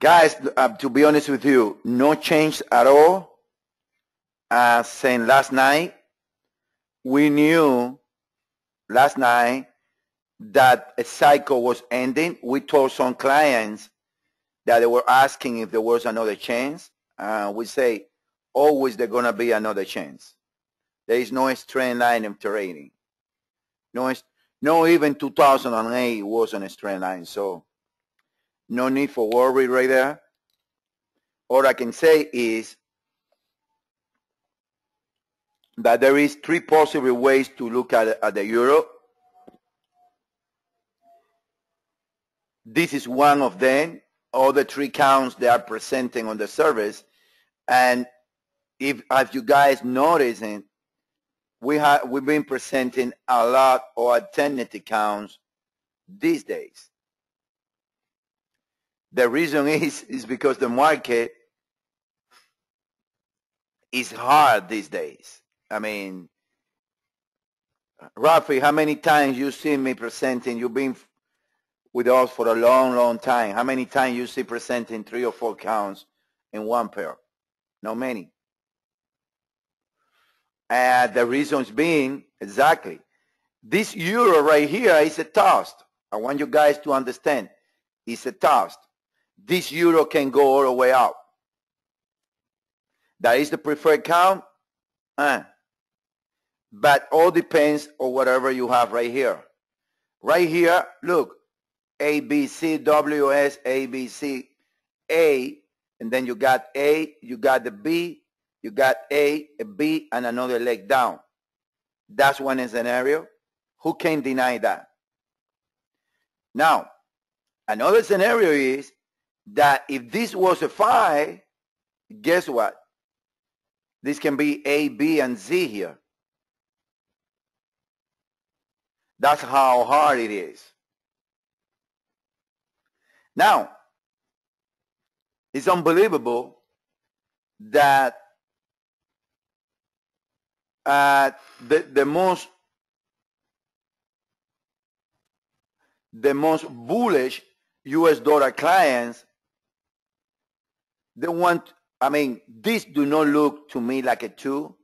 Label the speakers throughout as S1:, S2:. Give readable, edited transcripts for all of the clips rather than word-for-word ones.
S1: Guys, to be honest with you, no change at all. Since last night, we knew last night that a cycle was ending. We told some clients that they were asking if there was another chance. We say always there's going to be another chance. There is no straight line in trading. No, even 2008 wasn't a straight line, so no need for worry right there. All I can say is that there is three possible ways to look at the euro. This is one of them. All the three counts they are presenting on the service. And if you guys noticing, we've been presenting a lot of alternative counts these days. The reason is because the market is hard these days. I mean, Rafi, how many times you see me presenting? You've been with us for a long, long time. How many times you see presenting 3 or 4 counts in one pair? Not many. And the reasons being, exactly, this euro right here is a toast. I want you guys to understand. It's a toast. This euro can go all the way up. That is the preferred count. But all depends on whatever you have right here. Right here, look, A, B, C, W, S, A, B, C, A, and then you got A, you got the B, you got A, B, and another leg down. That's one scenario. Who can deny that? Now, another scenario is that if this was a 5, guess what? This can be A, B, and Z here. That's how hard it is. Now, it's unbelievable that the most bullish US dollar clients, they want, I mean, this do not look to me like a 2.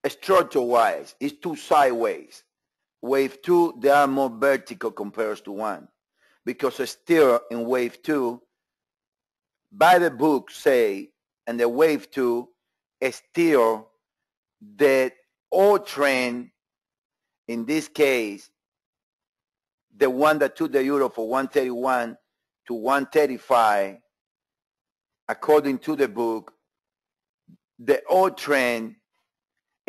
S1: Structure-wise, it's 2 sideways. Wave 2, they are more vertical compared to 1. Because still in wave 2, by the book say, and the wave 2 is still the old trend, in this case, the one that took the euro for 131 to 135, according to the book, the old trend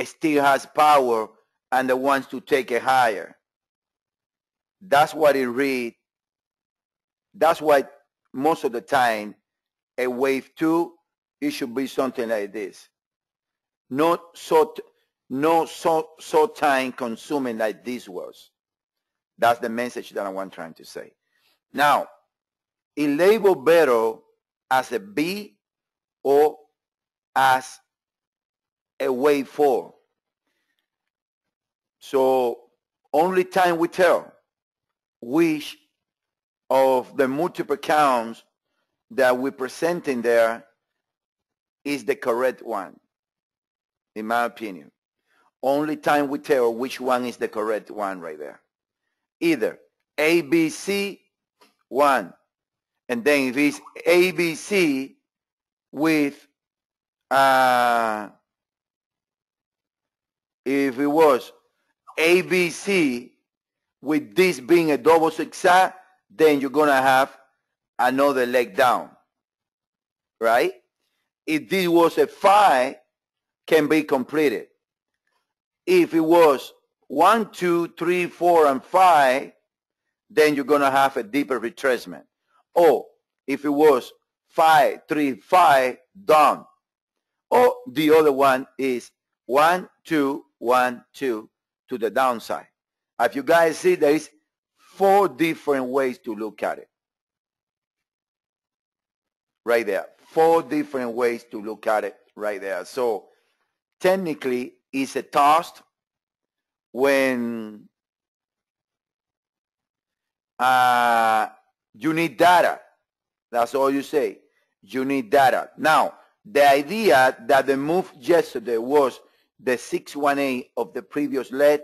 S1: still has power and it wants to take it higher. That's what it reads. That's why most of the time a wave 2, it should be something like this. Not so time consuming like this was. That's the message that I want trying to say. Now, it labeled better as a B or as a wave 4. So only time we tell which of the multiple counts that we're presenting there is the correct one, in my opinion. Only time we tell which one is the correct one right there. Either A, B, C, 1. And then if it's A, B, C with, if it was A, B, C with this being a double zigzag, then you're going to have another leg down, right? If this was a 5, can be completed. If it was 1, 2, 3, 4, and 5, then you're going to have a deeper retracement. Or if it was 5, 3, 5, done. Or the other one is 1, 2, 1, 2 to the downside. As you guys see, there is 4 different ways to look at it. Right there. 4 different ways to look at it right there. So technically, it's a toss when You need data. That's all you say. You need data. Now, the idea that the move yesterday was the 618 of the previous leg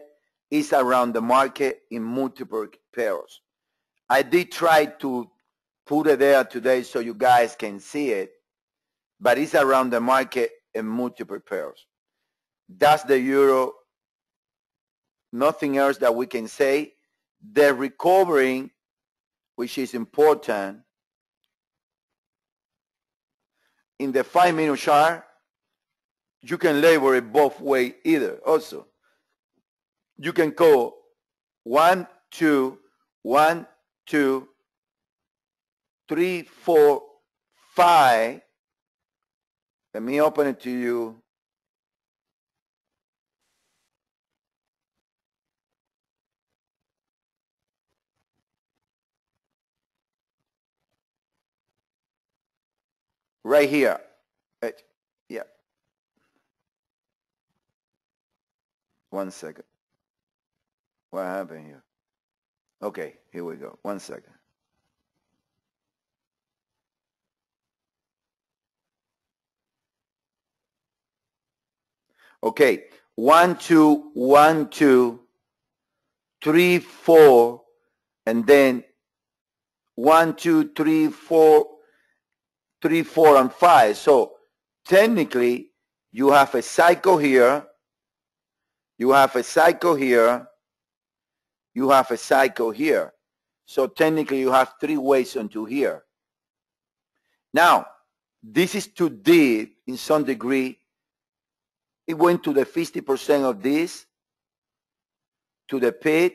S1: is around the market in multiple pairs. I did try to put it there today so you guys can see it, but it's around the market in multiple pairs. That's the euro. Nothing else that we can say. The recovering, which is important, in the 5-minute chart, you can label it both ways either also. You can go 1, 2, 1, 2, 3, 4, 5. Let me open it to you. Right here. Yeah. 1 second. What happened here? Okay, here we go. 1 second. Okay, 1, 2, 1, 2, 3, 4, and then 1, 2, 3, 4, 3, 4, and 5. So technically, you have a cycle here. You have a cycle here. You have a cycle here. So technically, you have 3 ways onto here. Now, this is too deep in some degree. It went to the 50% of this, to the pit,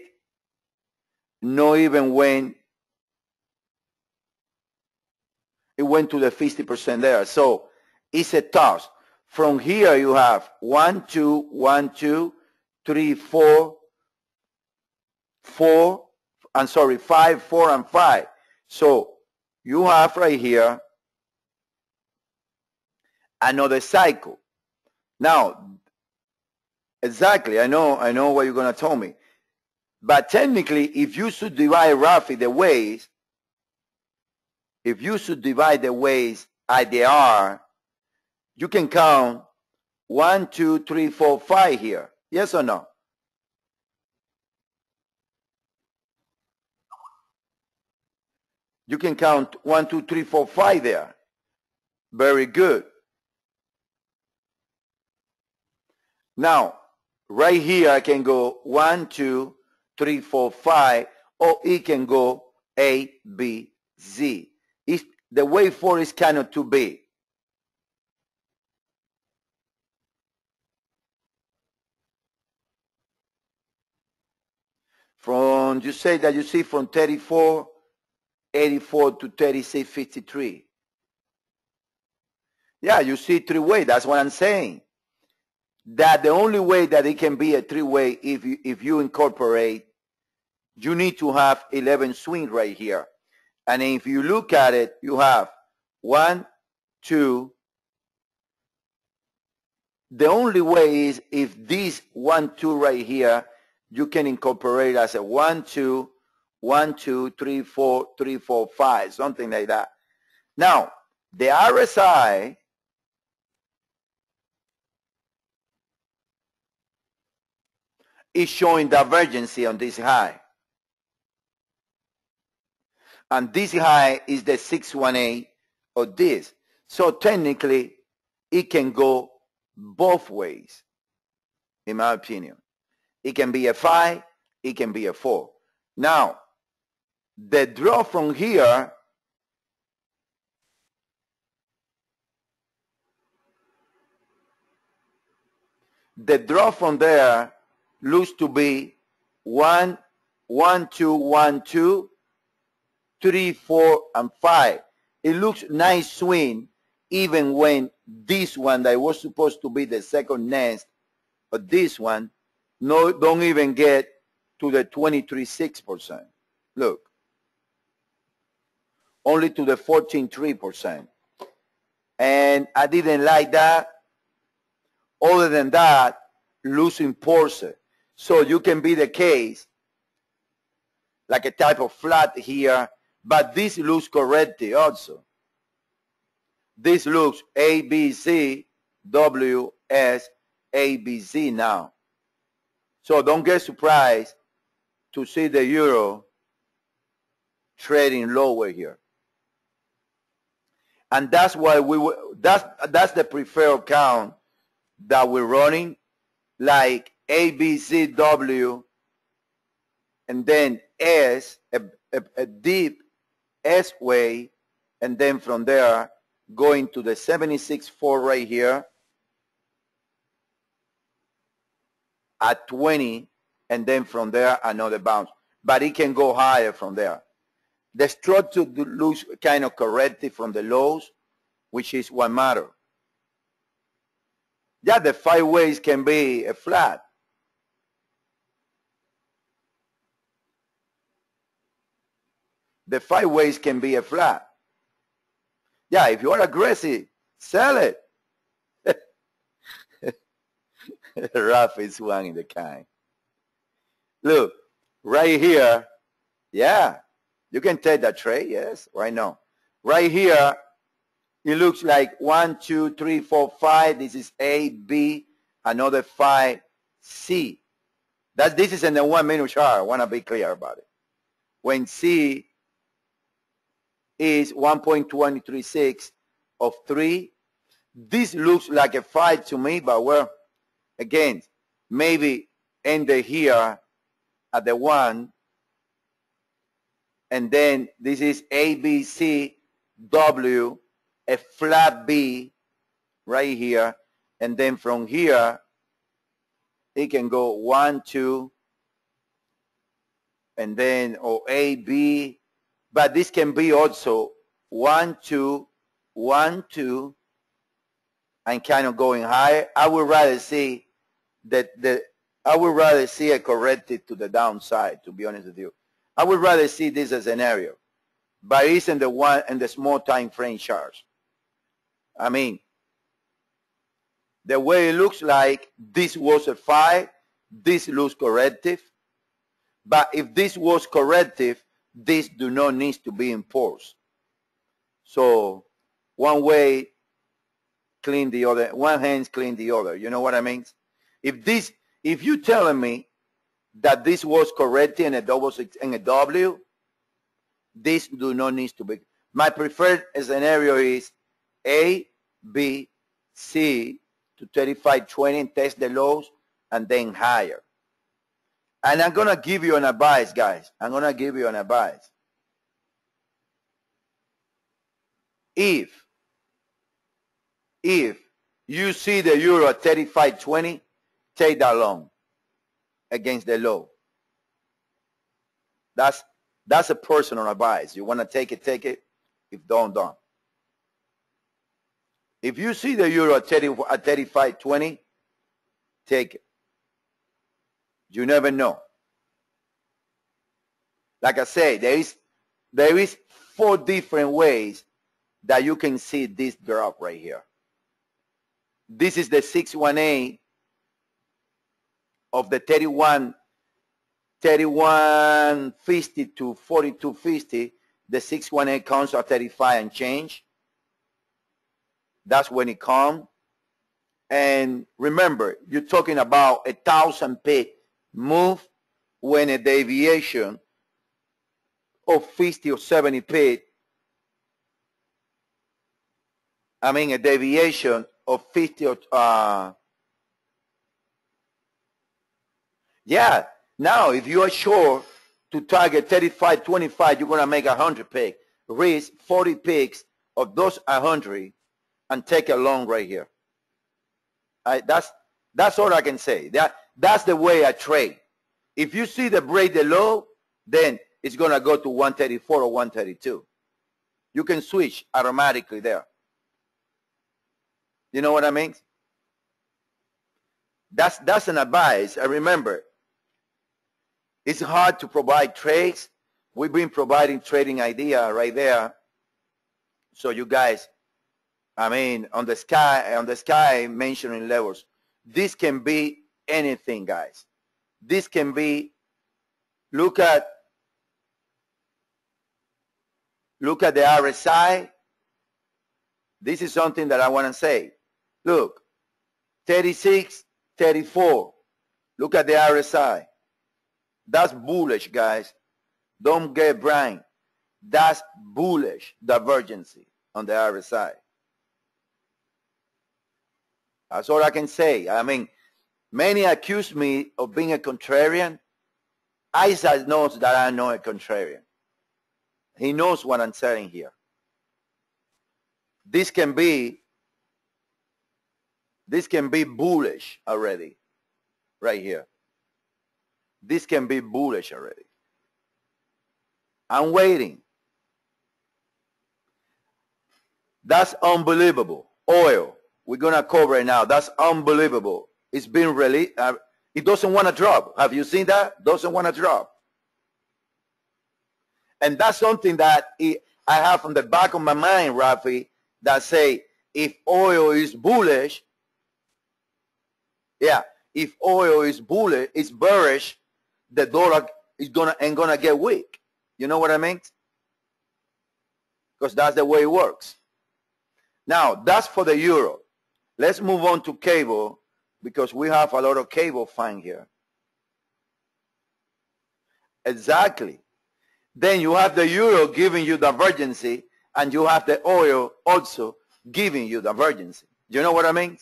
S1: not even when it went to the 50% there. So it's a toss. From here you have 1, 2, 1, 2, 3, 4, 4, I'm sorry, 5, 4, and 5. So you have right here another cycle. Now, exactly, I know what you're going to tell me. But technically, if you should divide roughly the ways, if you should divide the ways as they are, you can count 1, 2, 3, 4, 5 here. Yes or no? You can count 1, 2, 3, 4, 5 there. Very good. Now, right here, I can go 1, 2, 3, 4, 5, or it can go A, B, Z. If the wave 4 is kind of too big. From, you say that you see from 34.84 to 36.53. Yeah, you see 3-way. That's what I'm saying. That the only way that it can be a 3-way if you incorporate, you need to have 11 swing right here. And if you look at it, you have 1, 2. The only way is if this 1, 2 right here, you can incorporate as a 1, 2, 1, 2, 3, 4, 3, 4, 5, something like that. Now, the RSI is showing divergency on this high. And this high is the 618 of this. So technically, it can go both ways, in my opinion. It can be a 5, it can be a 4. Now, the draw from here there looks to be 1, 1, 2, 1, 2, 3, 4, and 5. It looks nice swing even when this one that was supposed to be the second nest, but this one don't even get to the 23.6%. Look, only to the 14.3%. And I didn't like that. Other than that, losing Porsche. So you can be the case, like a type of flat here But this looks correct also. This looks ABC, WS, ABC now. So don't get surprised to see the euro trading lower here. And that's why that's the preferred account that we're running, like ABCW and then S, a deep S way, and then from there going to the 76.4 right here at 20, and then from there another bounce. But it can go higher from there. The structure looks kind of corrected from the lows, which is what matters. Yeah, the 5 ways can be a flat. The 5 ways can be a flat. Yeah, if you are aggressive, sell it. Rough is one in the kind. Look, right here, yeah, you can take that trade, yes, right now. Right here, it looks like 1, 2, 3, 4, 5. This is A, B, another 5, C. This is in the 1 minute chart. I want to be clear about it. When C is 1.236 of 3, this looks like a 5 to me, but well, again, maybe end here at the 1, and then this is A, B, C, W, a flat B right here, and then from here it can go 1, 2, and then or A, B, but this can be also 1, 2, 1, 2, and kind of going higher. I would rather see it corrected to the downside, to be honest with you. I would rather see this as an scenario, but it's in the small time frame charts. I mean, the way it looks like this was a 5, this looks corrective, but if this was corrective, this do not need to be enforced. So one way clean the other, one hand clean the other. You know what I mean? If you telling me that this was corrected in a W, this do not need to be. My preferred scenario is A, B, C to 35.20 and test the lows and then higher. And I'm going to give you an advice, guys. I'm going to give you an advice. If you see the euro at 35.20, take that long against the low. That's a personal advice. You want to take it, take it. If don't. If you see the euro at 35.20, take it. You never know. Like I say, there is 4 different ways that you can see this drop right here. This is the 618 of the 3150 to 4250. The 618 comes at 35 and change. That's when it comes. And remember, you're talking about 1,000 pip move when a deviation of 50 or 70 pip, I mean a deviation of 50 or, yeah, now if you are sure to target 35.25, you're going to make 100 pick, risk 40 picks of those 100 and take a long right here. That's all I can say. That's the way I trade. If you see the break the low, then it's going to go to 134 or 132. You can switch automatically there. You know what I mean? That's an advice. I remember, it's hard to provide trades. We've been providing trading idea right there. So you guys, I mean, on the sky mentioning levels. This can be anything, guys. This can be, look at Look at the RSI. This is something that I want to say. Look, 36, 34. Look at the RSI. That's bullish, guys. Don't get blind. That's bullish divergency on the RSI. That's all I can say. I mean, many accuse me of being a contrarian. Isaac knows that I'm not a contrarian. He knows what I'm saying here. This can be bullish already, right here. This can be bullish already. I'm waiting. That's unbelievable. Oil, we're going to cover it now. That's unbelievable. It's been released. It doesn't want to drop. Have you seen that? Doesn't want to drop. And that's something that I have on the back of my mind, Rafi, that say, if oil is bullish, yeah, if oil is bullish, it's bearish, the dollar is gonna get weak. You know what I mean? Because that's the way it works. Now, that's for the euro. Let's move on to cable, because we have a lot of cable fine here. Exactly. Then you have the euro giving you divergency, and you have the oil also giving you divergency. You know what I mean?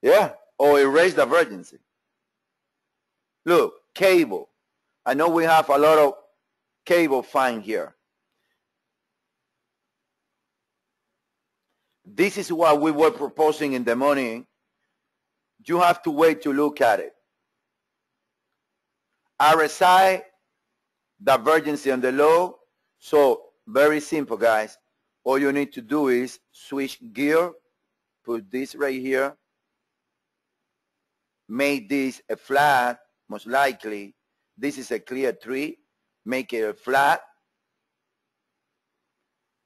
S1: Yeah, or erase divergency. Look, cable. I know we have a lot of cable fine here. This is what we were proposing in the morning. You have to wait to look at it. RSI, divergency on the low. So very simple, guys. All you need to do is switch gear, put this right here, make this a flat, most likely. This is a clear tree, make it a flat,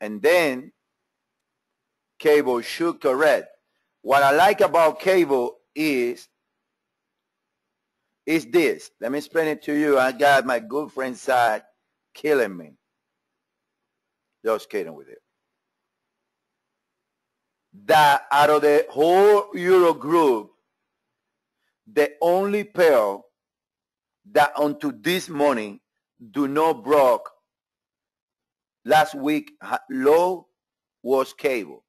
S1: and then cable should correct. What I like about cable is this. Let me explain it to you. I got my good friend side killing me. Just kidding with it. That out of the whole Euro group, the only pair that unto this morning do not broke last week low was cable.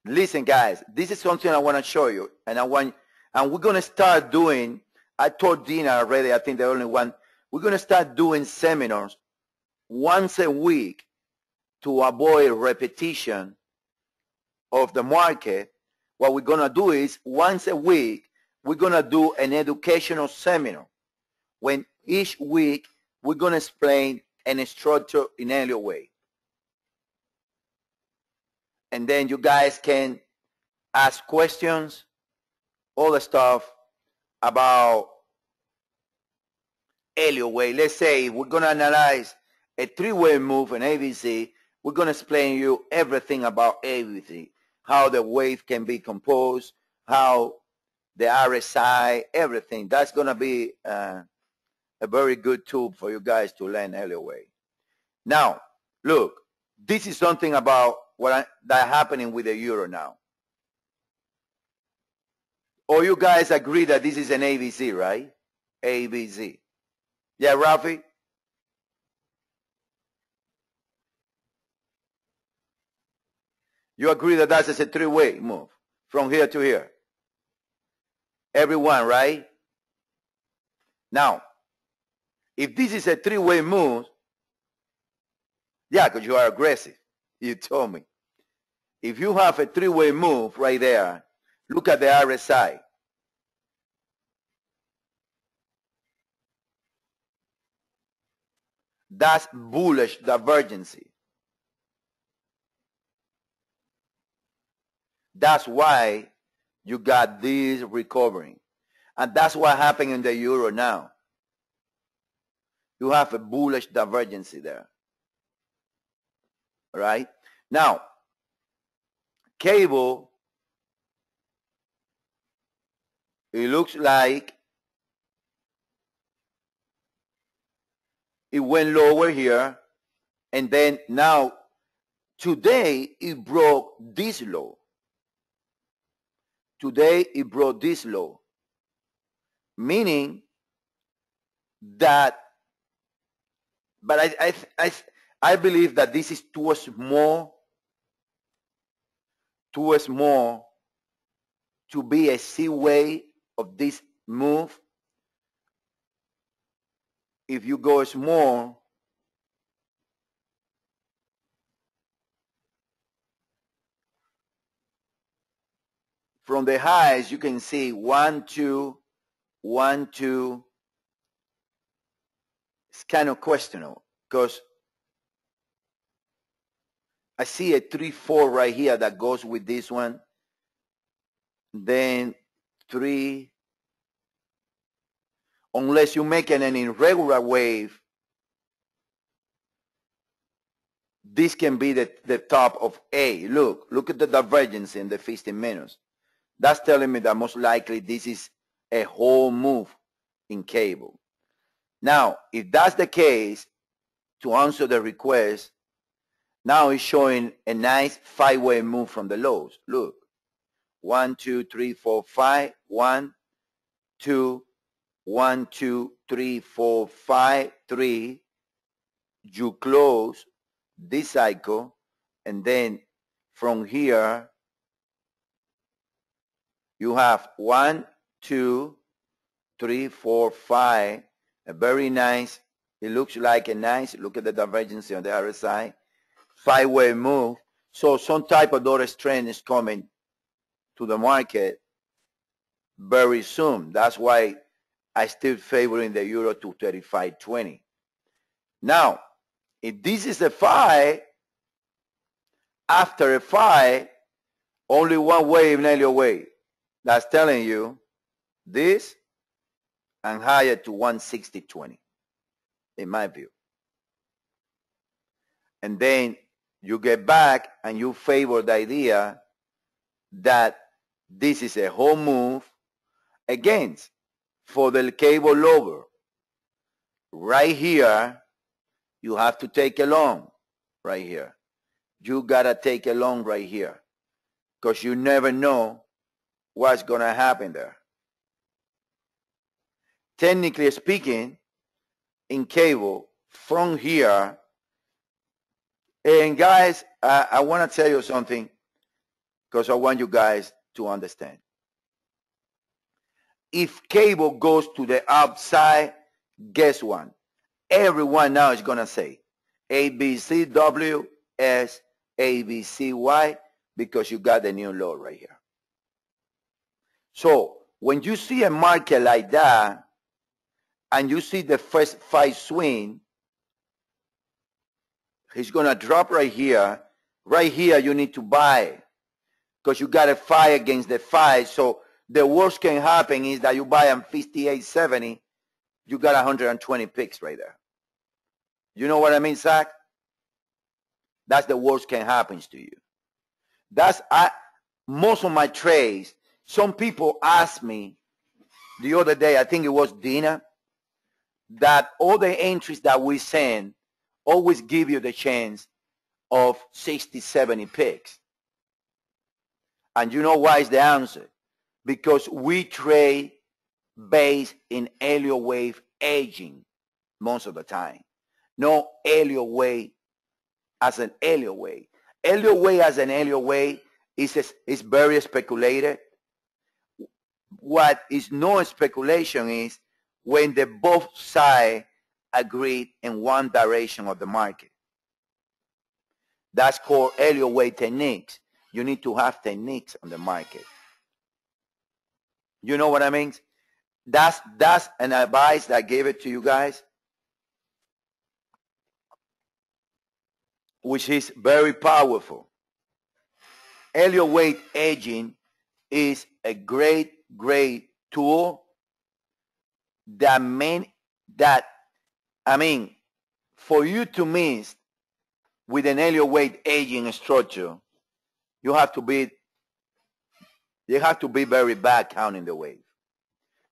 S1: Listen, guys, this is something I want to show you, and we're going to start doing. I told Dina already, I think the only one. We're going to start doing seminars once a week to avoid repetition of the market. What we're going to do is once a week, we're going to do an educational seminar. When each week, we're going to explain an structure in Elliott Wave. And then you guys can ask questions, all the stuff about Elliott Wave. Let's say we're going to analyze a three-way move in ABC. We're going to explain you everything about ABC, how the wave can be composed, how the RSI, everything. That's going to be a very good tool for you guys to learn Elliott Wave. Now, look, this is something about that's happening with the euro now. All you guys agree that this is an ABC, right? ABC. Yeah, Rafi? You agree that that's a three-way move from here to here? Everyone, right? Now, if this is a three-way move, yeah, because you are aggressive. You told me. If you have a three-way move right there, look at the RSI. That's bullish divergency. That's why you got this recovering. And that's what happened in the euro now. You have a bullish divergency there. All right? Now, cable, it looks like It went lower here, and then now today it broke this low. Today it broke this low, meaning that, but I believe that this is too small to be a seaway of this move. If you go small, from the highs, you can see 1, 2, 1, 2. It's kind of questionable because I see a 3, 4 right here that goes with this one. Then 3, unless you make an irregular wave, this can be the top of A. Look at the divergence in the 15 minutes. That's telling me that most likely this is a whole move in cable. Now, if that's the case, to answer the request, now it's showing a nice 5-way move from the lows. Look, 1, 2, 3, 4, 5, 1, 2, 1, 2, 3, 4, 5, 3. You close this cycle, and then from here, you have 1, 2, 3, 4, 5, a very nice, it looks like a nice, look at the divergence on the other side, 5-way move. So some type of dollar trend is coming to the market very soon. That's why I still favoring the euro to 35.20. Now, if this is a 5, after a 5, only one wave, Elliott Wave. That's telling you this and higher to 160.20, in my view. And then you get back and you favor the idea that this is a whole move against for the cable lower. Right here, you have to take a long right here. You got to take a long right here because you never know what's going to happen there. Technically speaking, in cable, from here, and guys, I want to tell you something because I want you guys to understand. If cable goes to the upside, guess what? Everyone now is going to say ABCW, S, ABCY, because you got the new low right here. So when you see a market like that, and you see the first 5 swing, he's going to drop right here. Right here, you need to buy because you got a 5 against the 5. So the worst can happen is that you buy on 58.70, you got 120 picks right there. You know what I mean, Zach? That's the worst can happen to you. That's most of my trades. Some people asked me the other day, I think it was Dina, that all the entries that we send always give you the chance of 60, 70 picks. And you know why is the answer? Because we trade based in Elliott Wave aging most of the time. No Elliott Wave as an Elliott Wave. Elliott Wave as an Elliott Wave is very speculated. What is no speculation is when the both sides agree in one direction of the market. That's called Elliott Wave techniques. You need to have techniques on the market. You know what I mean? That's an advice that I gave it to you guys, which is very powerful. Elliott Wave aging is a great tool for you to miss with an Elliott Wave aging structure, you have to be very bad counting the wave.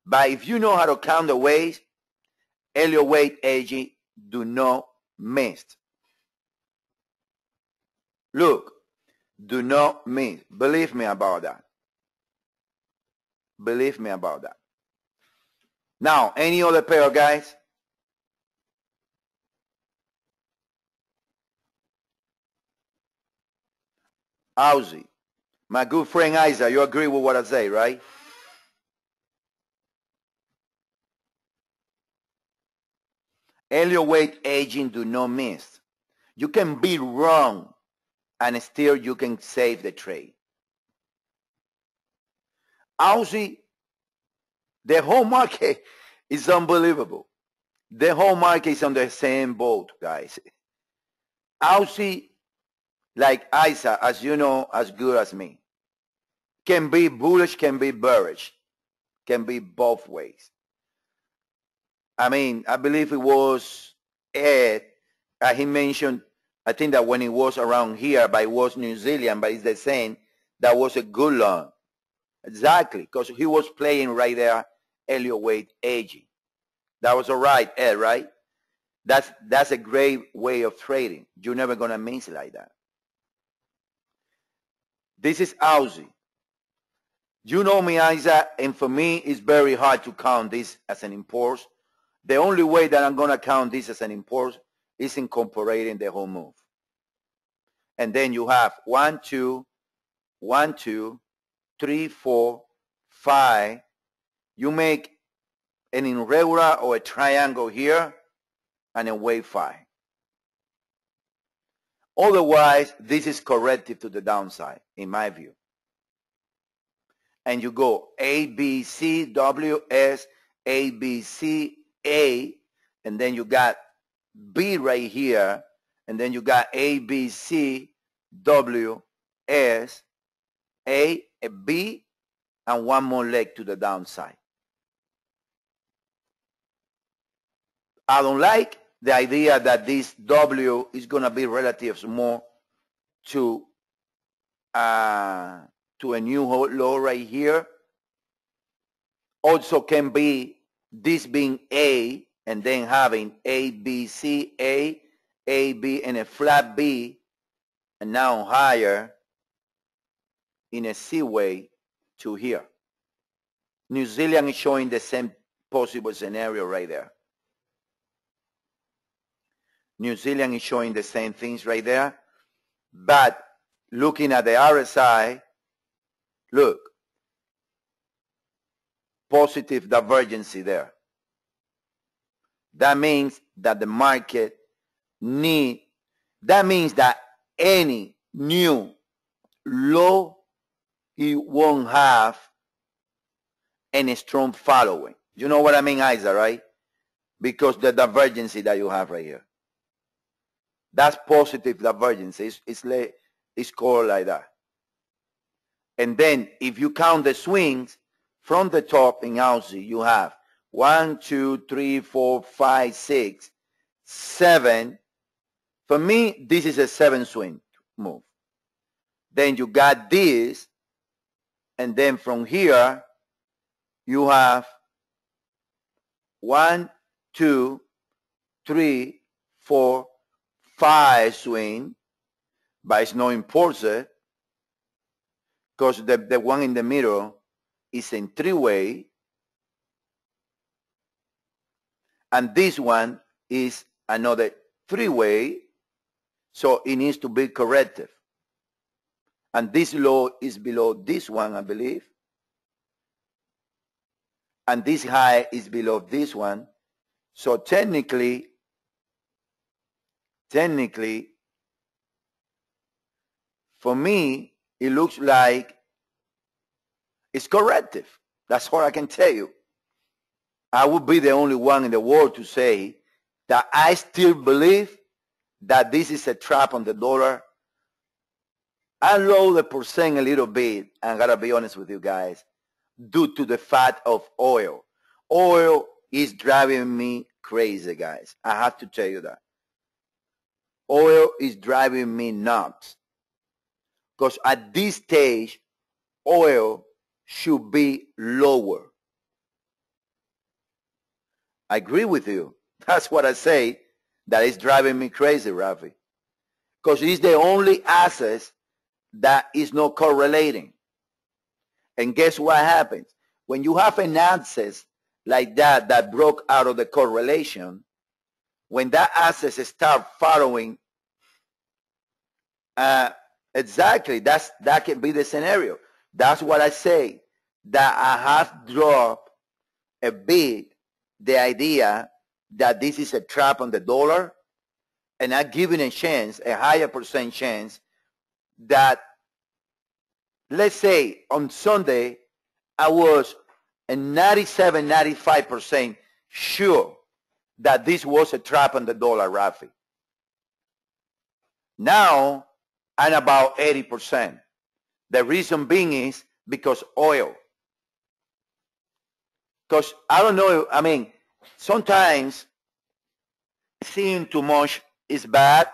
S1: But if you know how to count the waves, Elliott Wave aging do not miss. Look, do not miss. Believe me about that. Believe me about that. Now, any other pair, guys? Aussie. My good friend Isaac, you agree with what I say, right? Elliott Wave aging do not miss. You can be wrong and still you can save the trade. Aussie, the whole market is unbelievable. The whole market is on the same boat, guys. Aussie, like Isaac, as you know, as good as me, can be bullish, can be bearish, can be both ways. I mean, I believe it was Ed, he mentioned, I think that when it was around here, but it was New Zealand, but it's the same, that was a good long. Exactly, because he was playing right there, Elliott Wave aging. That was all right, Ed, right? That's a great way of trading. You're never going to miss it like that. This is Aussie. You know me, Isaac, and for me, it's very hard to count this as an impulse. The only way that I'm going to count this as an impulse is incorporating the whole move. And then you have 1, 2, 1, 2, 3, 4, 5. You make an irregular or a triangle here and a wave 5. Otherwise, this is corrective to the downside, in my view. And you go A, B, C, W, S, A, B, C, A, and then you got B right here, and then you got A, B, C, W, S, A, B, and one more leg to the downside. I don't like the idea that this W is going to be relative more to a new low right here. Also can be this being A and then having A, B, C, A, B, and a flat B, and now higher in a C way to here. New Zealand is showing the same possible scenario right there. New Zealand is showing the same things right there. But looking at the RSI, look, positive divergence there. That means that the market that means that any new low, it won't have any strong following. You know what I mean, Isaac, right? Because the divergence that you have right here. That's positive divergence. It's called like that. And then if you count the swings from the top in Aussie, you have 1, 2, 3, 4, 5, 6, 7. For me, this is a 7 swing move. Then you got this, and then from here, you have 1, 2, 3, 4, 5 swing, but it's not important because the one in the middle is in 3-way, and this one is another 3-way, so it needs to be corrective. And this low is below this one, I believe. And this high is below this one. So technically, for me, it looks like it's corrective. That's all I can tell you. I would be the only one in the world to say that I still believe that this is a trap on the dollar. I lower the percent a little bit, and I gotta be honest with you guys, due to the fact of oil. Oil is driving me crazy, guys. I have to tell you that. Oil is driving me nuts. Because at this stage, oil should be lower. I agree with you. That's what I say. that is driving me crazy, Rafi. Because it's the only asset that is not correlating. And guess what happens? When you have an asset like that broke out of the correlation, when that asset start following, exactly, that can be the scenario. That's what I say, that I have dropped a bit the idea that this is a trap on the dollar, and I'm giving a chance, a higher percent chance, that, let's say on Sunday, I was a 97, 95% sure that this was a trap on the dollar, Rafi. Now, I'm about 80%. The reason being is because oil. Because I don't know, I mean, sometimes seeing too much is bad,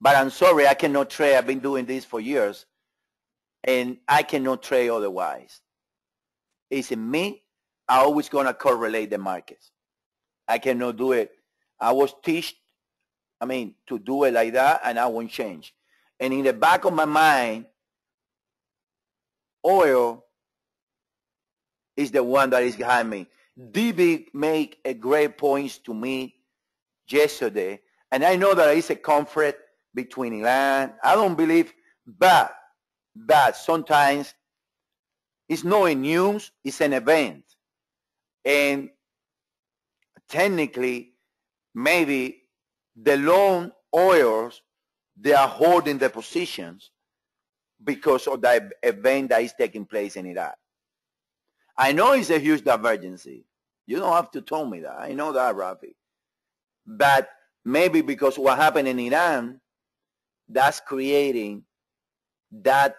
S1: but I'm sorry, I cannot trade. I've been doing this for years, and I cannot trade otherwise. It's in me. I'm always going to correlate the markets. I cannot do it. I was taught, to do it like that, and I won't change. And in the back of my mind, oil is the one that is behind me. DB make a great points to me yesterday, and I know that there is a conflict between Iran. I don't believe, but sometimes it's not a news, it's an event. And technically, maybe the long oils, they are holding the positions because of the event that is taking place in Iraq. I know it's a huge divergence. You don't have to tell me that. I know that, Rafi. But maybe because what happened in Iran, that's creating that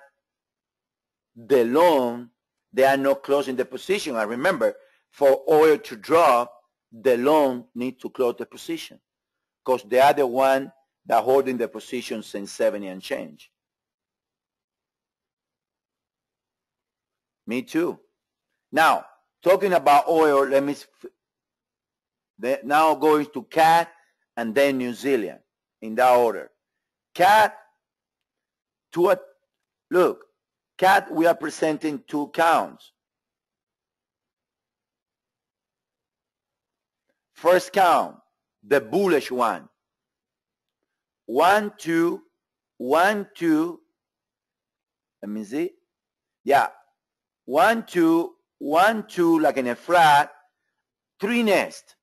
S1: the long, they are not closing the position. I remember, for oil to drop, the long need to close the position, because they are the one that holding the position since 70 and change. Me too. Now, talking about oil, let me now going to CAD and then New Zealand in that order. CAD, look, CAD, we are presenting two counts. First count, the bullish one. 1, 2, 1, 2. Let me see. Yeah. 1, 2, 1, 2, like in a flat. 3 nest.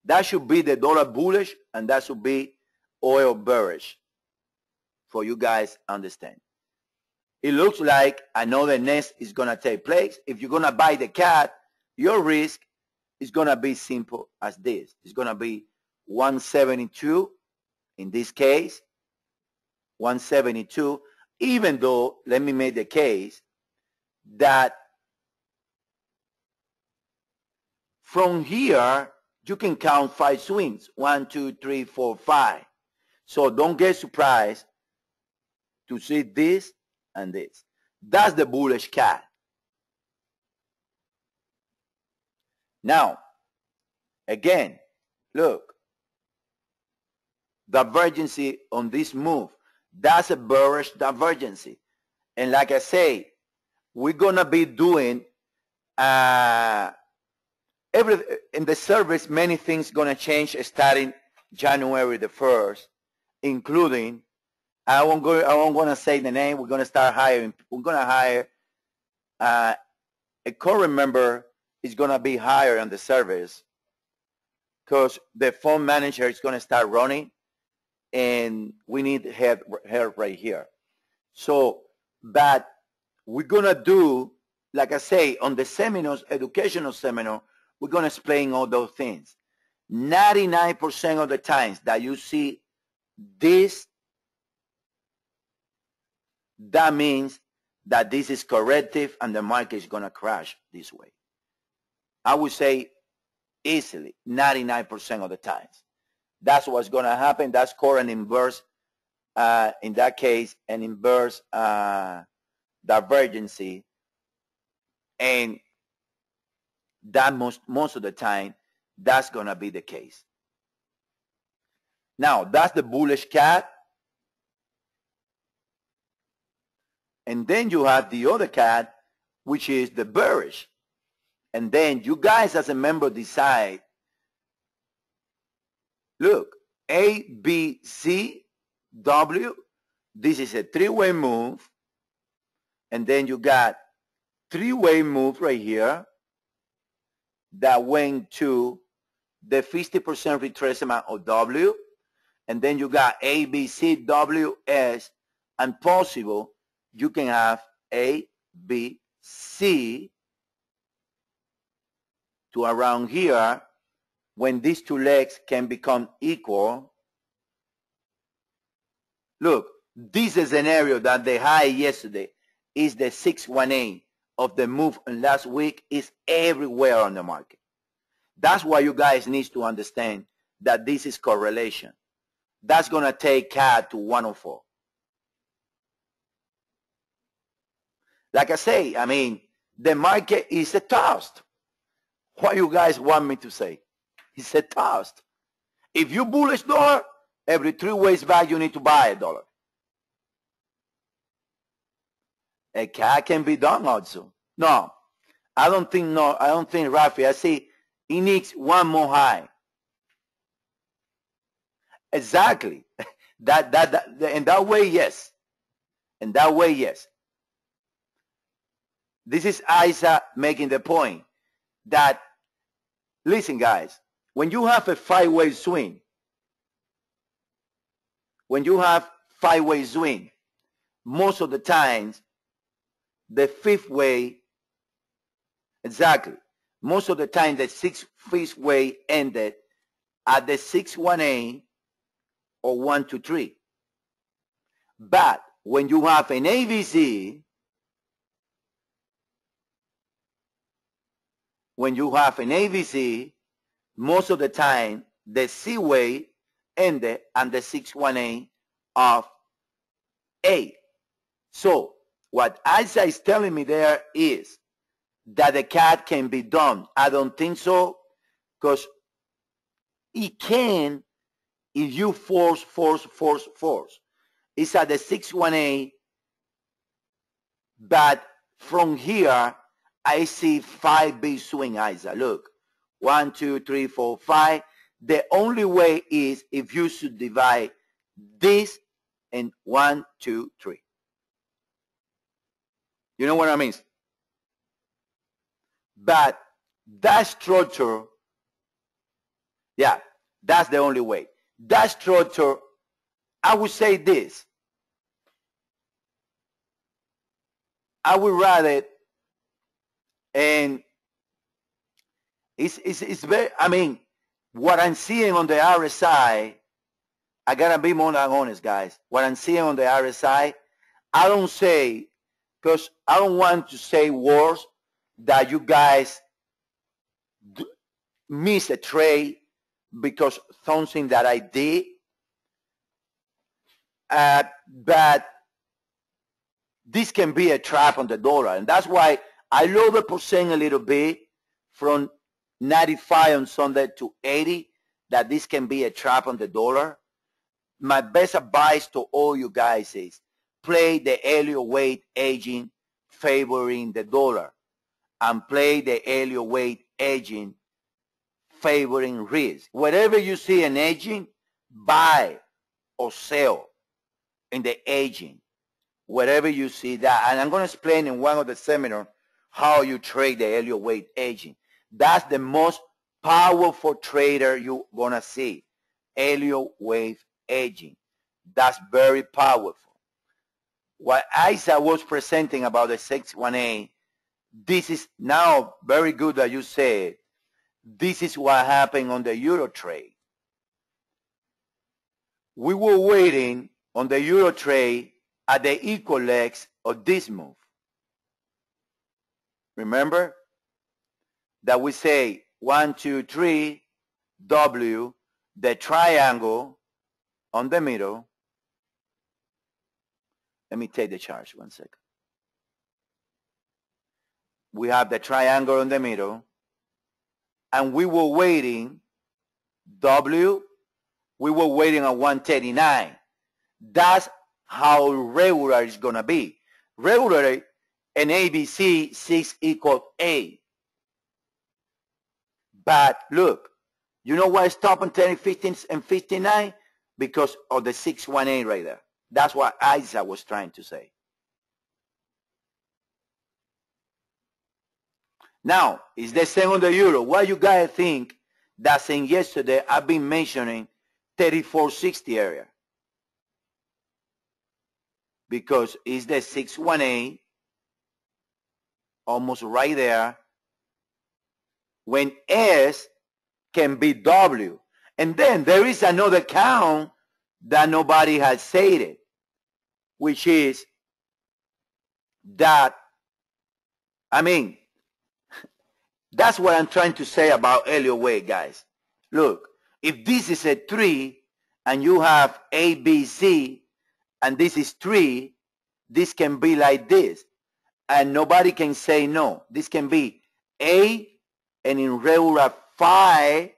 S1: That should be the dollar bullish, and that should be oil bearish, for you guys understand. It looks like another nest is going to take place. If you're going to buy the CAD, your risk is going to be simple as this. It's going to be 172 in this case, 172, even though, let me make the case that from here, you can count 5 swings, 1, 2, 3, 4, 5. So don't get surprised to see this and this. That's the bullish CAD. Now, again, look, divergence on this move, that's a bearish divergence. And like I say, we're going to be doing in the service, many things going to change starting January the 1st, including, I won't going to say the name, we're going to start hiring, we're going to hire a current member is going to be higher on the service, because the fund manager is going to start running, and we need help right here. So, but we're going to do, like I say, on the seminars, educational seminar, we're going to explain all those things. 99% of the times that you see this, that means that this is corrective and the market is going to crash this way. I would say easily 99% of the times. That's what's going to happen. That's called an inverse, in that case, an inverse divergence. And that most of the time, that's going to be the case. Now, that's the bullish cat. And then you have the other cat, which is the bearish. And then you guys as a member decide, look, A, B, C, W, this is a three-way move. And then you got three-way move right here that went to the 50% retracement of W. And then you got A, B, C, W, S, and possible you can have A, B, C to around here when these two legs can become equal. Look, this is an scenario that the high yesterday is the 618 of the move last week is everywhere on the market. That's why you guys need to understand that this is correlation. That's going to take CAD to 104. Like I say, I mean, the market is a toast. What you guys want me to say? It's a toast. If you bullish dollar, every 3 ways back you need to buy a dollar. A CAD can be done also. No, I don't think, Rafi. I see it needs one more high. Exactly. In that way, yes. In that way, yes. This is Isa making the point that, listen guys, when you have a 5-way swing, most of the times, the 5th way, exactly, most of the time the 5th way ended at the 618 or 1, 2, 3. But when you have an ABC, most of the time the C way ended and the 618 of A. So what Isa is telling me there is that the CAD can be done. I don't think so, because it can if you force. It's at the 618, but from here I see 5 big swing, Isa. Look, 1, 2, 3, 4, 5. The only way is if you should divide this in 1, 2, 3. You know what I mean? But that structure, yeah, that's the only way. That structure, I would say this. I would rather, and it's very, I mean, what I'm seeing on the RSI, I gotta be more than honest, guys. What I'm seeing on the RSI, I don't say, because I don't want to say words that you guys miss a trade because something that I did. But this can be a trap on the dollar. And that's why I lower the percent a little bit from 95 on Sunday to 80, that this can be a trap on the dollar. My best advice to all you guys is play the Elliott Wave aging favoring the dollar, and play the Elliott Wave aging favoring risk. Wherever you see an aging, buy or sell in the aging. Wherever you see that, and I'm going to explain in one of the seminars how you trade the Elliott Wave aging. That's the most powerful trader you're going to see, Elliott Wave aging. That's very powerful. What Isa was presenting about the 618, this is now very good that you said, this is what happened on the Euro trade. We were waiting on the Euro trade at the equal legs of this move. Remember that we say 1, 2, 3, W, the triangle on the middle. Let me take the chart 1 second. We have the triangle in the middle, and we were waiting W we were waiting at 139. That's how regular it's going to be. Regularly, an ABC 6 equals A. But look, you know why I stopped on 10, 15, and 59? Because of the 618 right there. That's what Isaac was trying to say. Now, it's the same on the euro. Why you guys think that since yesterday I've been mentioning 3460 area? Because it's the 618, almost right there, when S can be W. And then there is another count that nobody has said it, which is that, I mean, that's what I'm trying to say about Elliott Wave, guys. Look, if this is a 3 and you have A, B, C, and this is 3, this can be like this. And nobody can say no. This can be A and in regular 5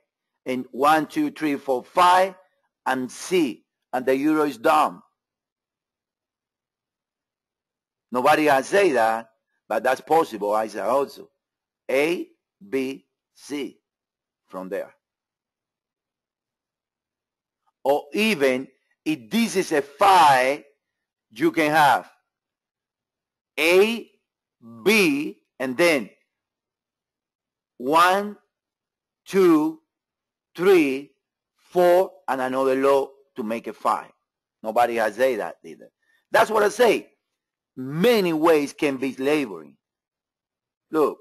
S1: and 1, 2, 3, 4, 5 and C. And the euro is dumb. Nobody has said that, but that's possible. I say also A, B, C from there. Or even if this is a 5, you can have A, B, and then 1, 2, 3, 4, and another low to make a 5. Nobody has said that either. That's what I say. Many ways can be laboring. Look.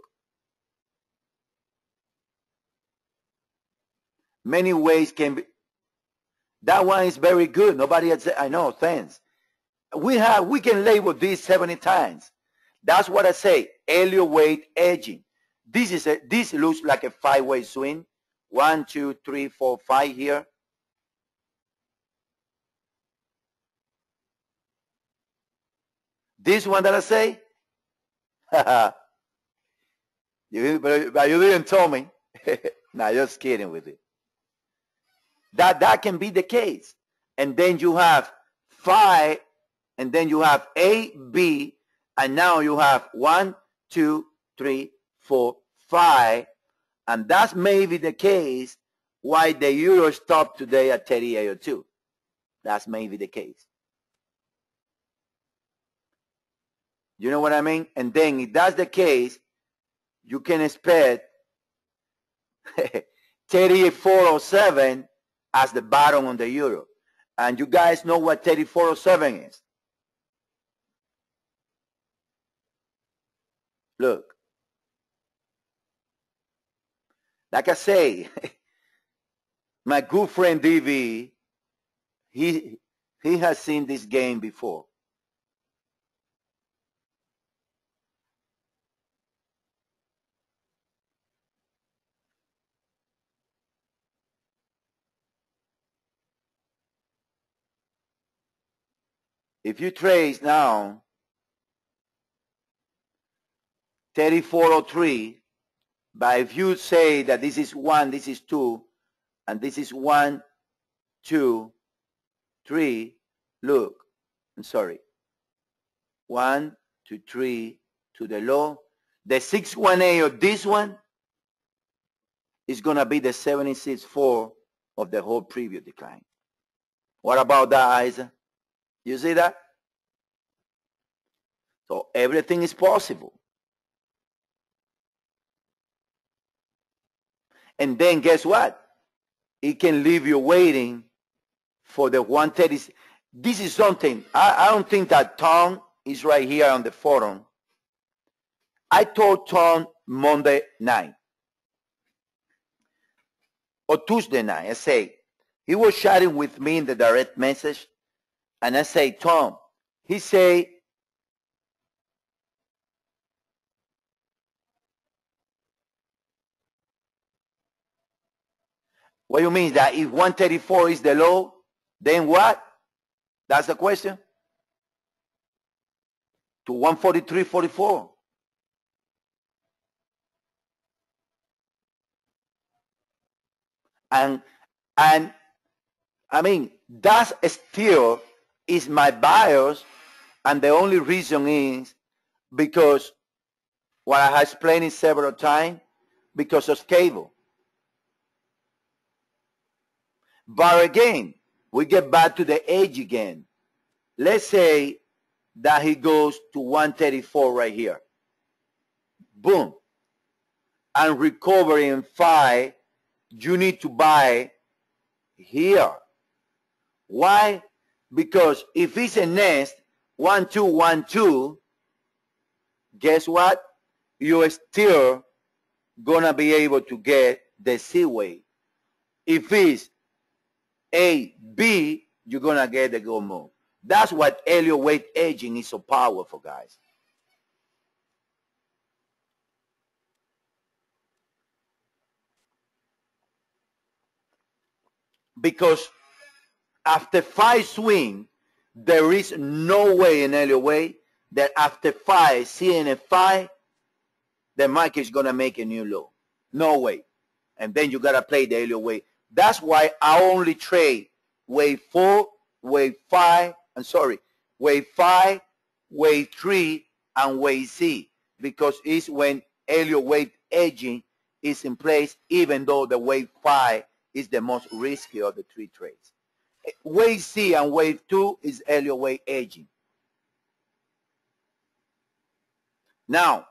S1: Many ways can be. That one is very good. Nobody has said, I know, thanks. We can label this 70 times. That's what I say. Elliott Wave edging. This looks like a 5-way swing. 1, 2, 3, 4, 5 here. This one that I say, but you didn't tell me. Nah, just kidding with it. That can be the case. And then you have 5, and then you have A, B, and now you have 1, 2, 3, 4, 5. And that's maybe the case why the euro stopped today at 38.02. That's maybe the case. You know what I mean? And then if that's the case, you can expect 34.07 as the bottom on the euro. And you guys know what 34.07 is. Look. Like I say, my good friend DV, he has seen this game before. If you trace now 34.03, but if you say that this is 1, this is 2, and this is 1, 2, 3, look, I'm sorry, 1, 2, 3 to the low. The 618 of this one is going to be the 76.4 of the whole previous decline. What about that, Isa? You see that? So everything is possible. And then guess what? It can leave you waiting for the 130. This is something. I don't think that Tom is right here on the forum. I told Tom Monday night or Tuesday night. I say, he was chatting with me in the direct message. And I say, Tom, he say, what you mean that if 134 is the low, then what? That's the question. To 143.44. And I mean, that still is my bias, and the only reason is because what I have explained it several times, because of cable. But again, we get back to the edge again. Let's say that he goes to 134 right here. Boom. And recover in 5, you need to buy here. Why? Because if it's a nest, 1, 2, 1, 2, guess what? You're still gonna be able to get the C wave. If it's A, B, you're gonna get the go move. That's what Elliott Wave edging is so powerful, guys. Because after 5 swing, there is no way in Elliott Wave that after 5, seeing a 5, the market is gonna make a new low. No way. And then you gotta play the Elliott Wave. That's why I only trade wave 4, wave 5, wave 5, wave 3, and wave Z, because it's when Elliott Wave edging is in place, even though the wave 5 is the most risky of the 3 trades. Wave C and wave 2 is Elliott Wave edging. Now,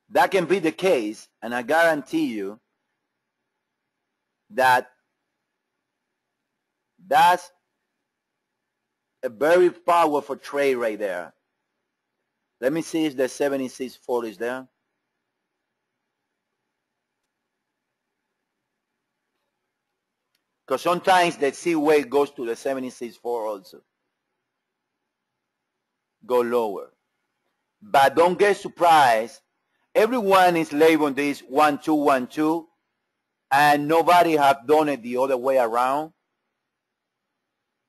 S1: that can be the case, and I guarantee you that that's a very powerful trade right there. Let me see if the 76.4 is there. Because sometimes the C wave goes to the 76.4 also. Go lower. But don't get surprised. Everyone is labeling this 1, 2, 1, 2, and nobody have done it the other way around.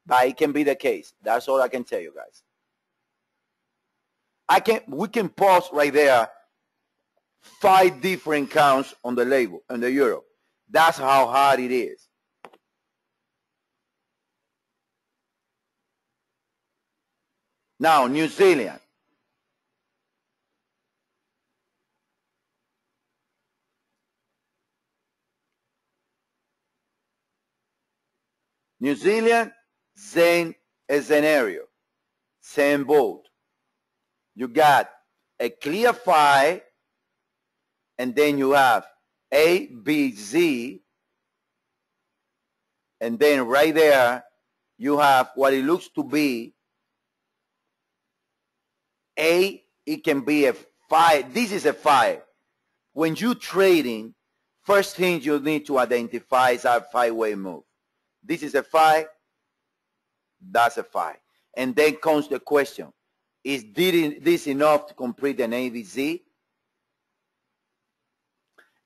S1: But it can be the case. That's all I can tell you guys. We can pause right there 5 different counts on the label, on the euro. That's how hard it is. Now, New Zealand. New Zealand, same scenario, same boat. You got a clear 5, and then you have A, B, Z, and then right there you have what it looks to be A. It can be a 5. This is a 5. When you trading, first thing you need to identify is a 5-way move. This is a 5. That's a 5. And then comes the question, is this enough to complete an AVZ?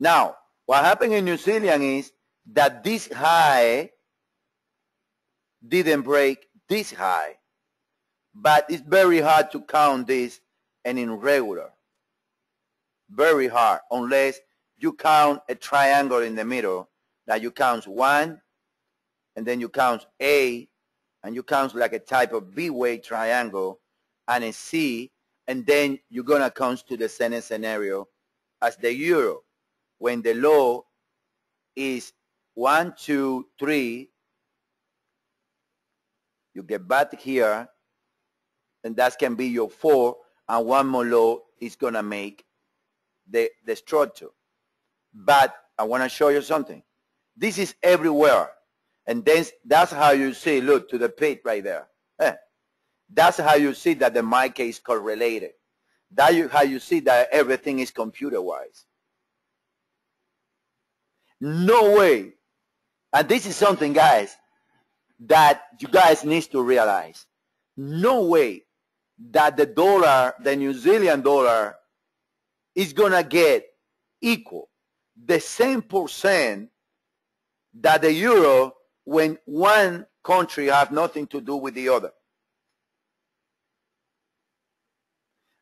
S1: Now, what happened in New Zealand is that this high didn't break this high. But it's very hard to count this and in regular. Very hard, unless you count a triangle in the middle, that you count 1, and then you count A, and you count like a type of B-way triangle, and a C, and then you're going to count to the same scenario as the euro, when the low is 1, 2, 3, you get back here, and that can be your 4, and one more low is going to make the structure. But I want to show you something. This is everywhere. And then that's how you see, look, to the pit right there. That's how you see that the market is correlated. That's how you see that everything is computer-wise. No way. And this is something, guys, that you guys need to realize. No way that the dollar, the New Zealand dollar, is going to get equal the same percent that the euro when one country have nothing to do with the other.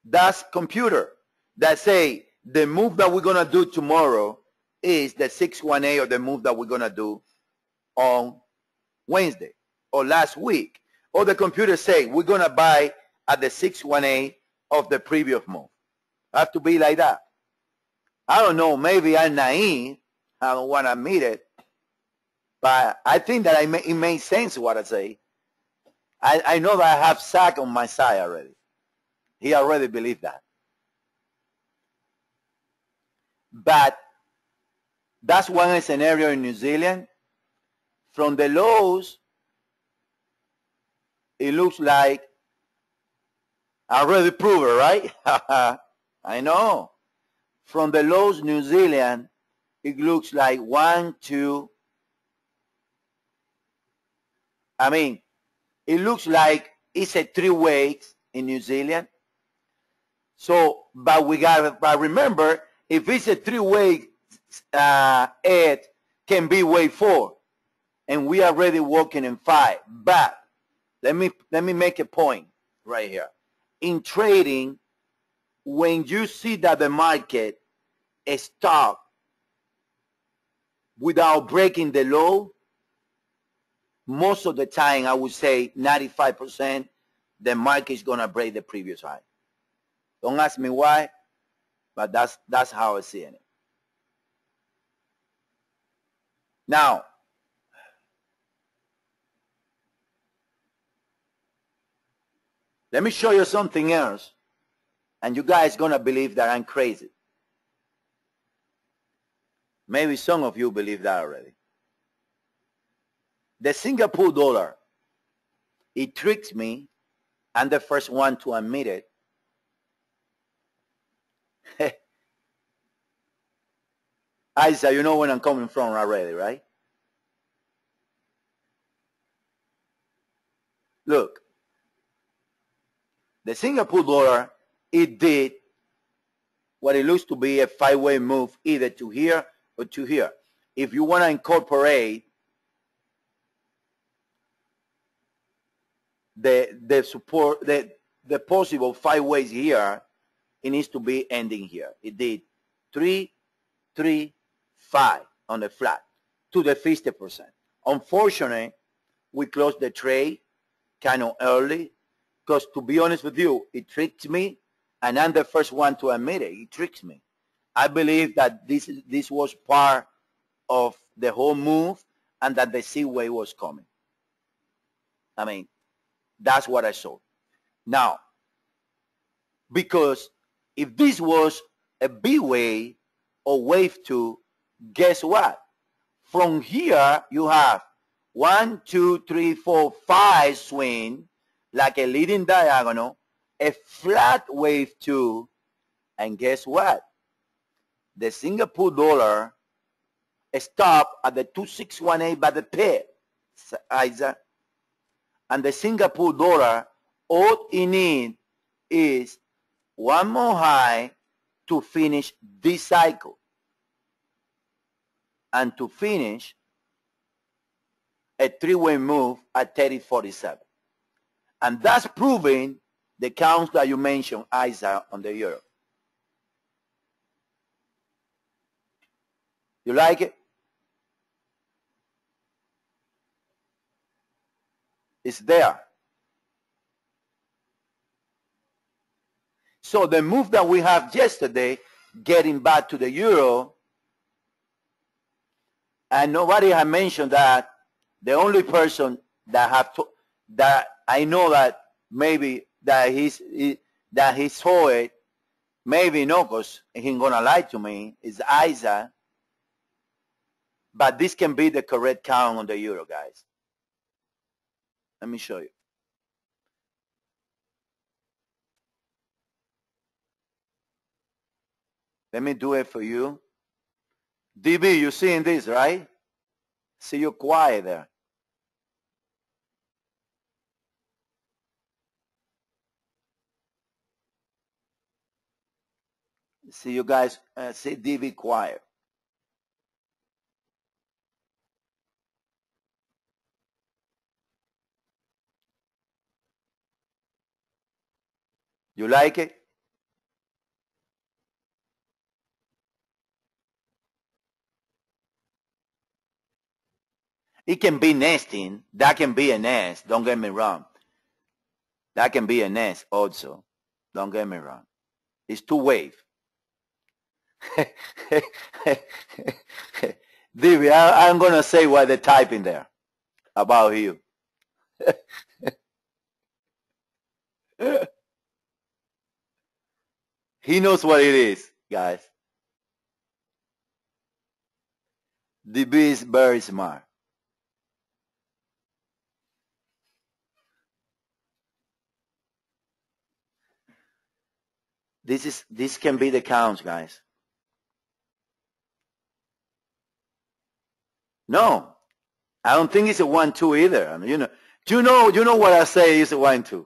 S1: That's computer that say the move that we're going to do tomorrow is the 618 or the move that we're going to do on Wednesday or last week, or the computer say we're going to buy at the 618 of the previous month. I have to be like that. I don't know, maybe I'm naive. I don't want to admit it. But I think that it makes sense what I say. I know that I have Zach on my side already. He already believed that. But that's one scenario in New Zealand. From the lows, it looks like I already proved it, right? I know. From the lows, New Zealand, it looks like 1, 2. I mean, it looks like it's a 3 weeks in New Zealand. So, but remember, if it's a 3 week, it can be wave 4, and we are already working in 5. But let me make a point right here. In trading, when you see that the market is stopped without breaking the low, most of the time, I would say 95%, the market is going to break the previous high. Don't ask me why, but that's how I see it. Now, let me show you something else, and you guys going to believe that I'm crazy. Maybe some of you believe that already. The Singapore dollar, it tricks me. I'm the first one to admit it. Isa, you know where I'm coming from already, right? Look, the Singapore dollar, it did what it looks to be a 5-way move, either to here or to here. If you want to incorporate the support, the possible 5 ways here, it needs to be ending here. It did 3, 3, 5 on the flat to the 50%. Unfortunately, we closed the trade kind of early because, to be honest with you, it tricked me, and I'm the first one to admit it. It tricks me. I believe that this was part of the whole move and that the C wave was coming. I mean, that's what I saw. Now, because if this was a B wave or wave 2, guess what? From here, you have 1, 2, 3, 4, 5 swing, like a leading diagonal, a flat wave 2, and guess what? The Singapore dollar stopped at the 2618 by the pit, Isaac. And the Singapore dollar, all it needs is one more high to finish this cycle and to finish a 3-way move at 30.47. And that's proving the counts that you mentioned, Isaac, on the euro. You like it? It's there. So the move that we have yesterday, getting back to the euro, and nobody had mentioned that. The only person that that I know that maybe that he saw it, maybe no, because he's gonna lie to me, is Isaac. But this can be the correct count on the euro, guys. Let me show you. Let me do it for you. DB, you seeing this, right? See, you're quiet there. See you guys, see DB quiet. You like it? It can be nesting. That can be a nest. Don't get me wrong. That can be a nest also. Don't get me wrong. It's two-wave. Divi, I'm going to say what they type in there about you. He knows what it is, guys. DB is very smart. This can be the counts, guys. No, I don't think it's a 1-2 either. I mean, you know what I say is a 1-2.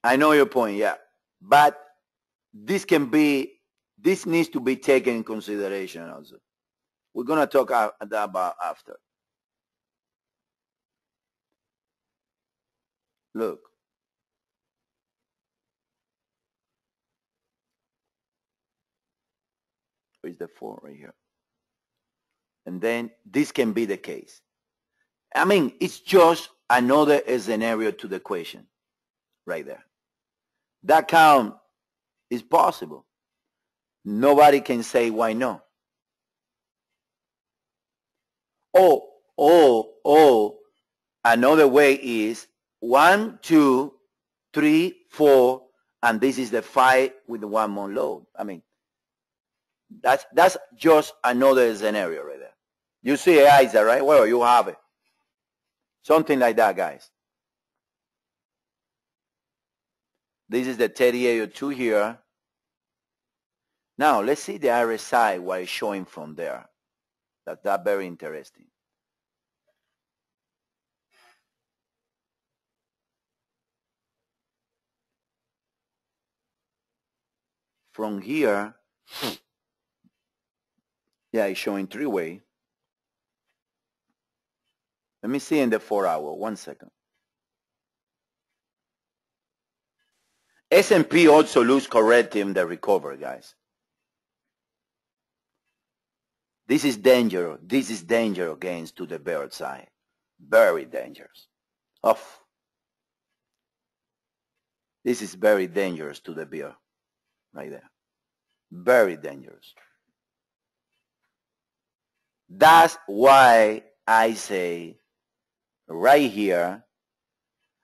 S1: I know your point, yeah, but this needs to be taken in consideration also. We're gonna talk about after. Look. Where's the 4 right here? And then this can be the case. I mean, it's just another scenario to the equation right there. That count is possible. Nobody can say why no. Oh, another way is 1, 2, 3, 4, and this is the 5 with one more load. I mean, that's just another scenario right there. You see Isa, right? Well, you have it. Something like that, guys. This is the 3802 here. Now, let's see the RSI, what it's showing from there. That's very interesting. From here, yeah, it's showing three-way. Let me see in the 4-hour. 1 second. S&P also lose corrective in the recovery, guys. This is dangerous. This is dangerous against to the bear side. Very dangerous. This is very dangerous to the bear. Right there. Very dangerous. That's why I say right here,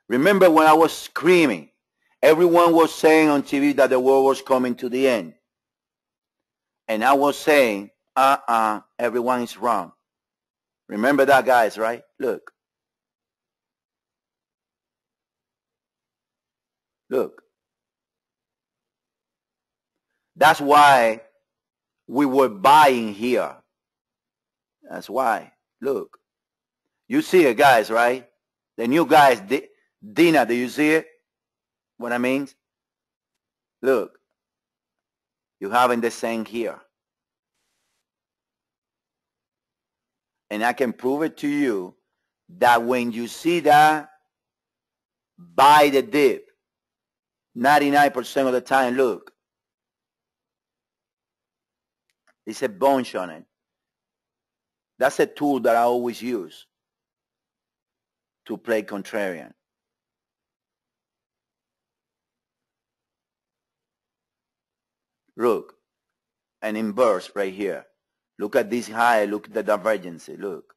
S1: remember when I was screaming, everyone was saying on TV that the world was coming to the end. And I was saying, everyone is wrong. Remember that, guys, right? Look. Look. That's why we were buying here. That's why. Look. You see it, guys, right? The new guys, Dina, do you see it? What I mean? Look. You having the same here. And I can prove it to you that when you see that, buy the dip. 99% of the time, look. It's a bunch on it. That's a tool that I always use to play contrarian. Look, an inverse right here. Look at this high, look at the divergence, look.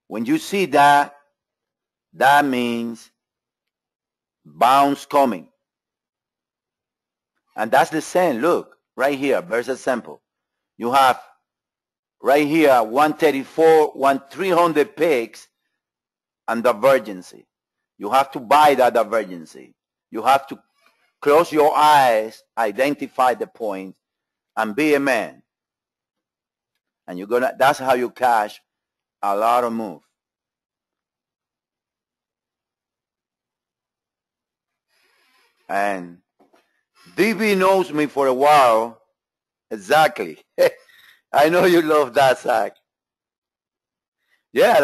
S1: When you see that, that means bounce coming. And that's the same, look, right here, versus sample. You have right here 134, 300 peaks and divergence. You have to buy that divergence. You have to close your eyes, identify the point, and be a man. And you're gonna, that's how you cash a lot of move. And DB knows me for a while. Exactly. I know you love that, Zach. Yeah,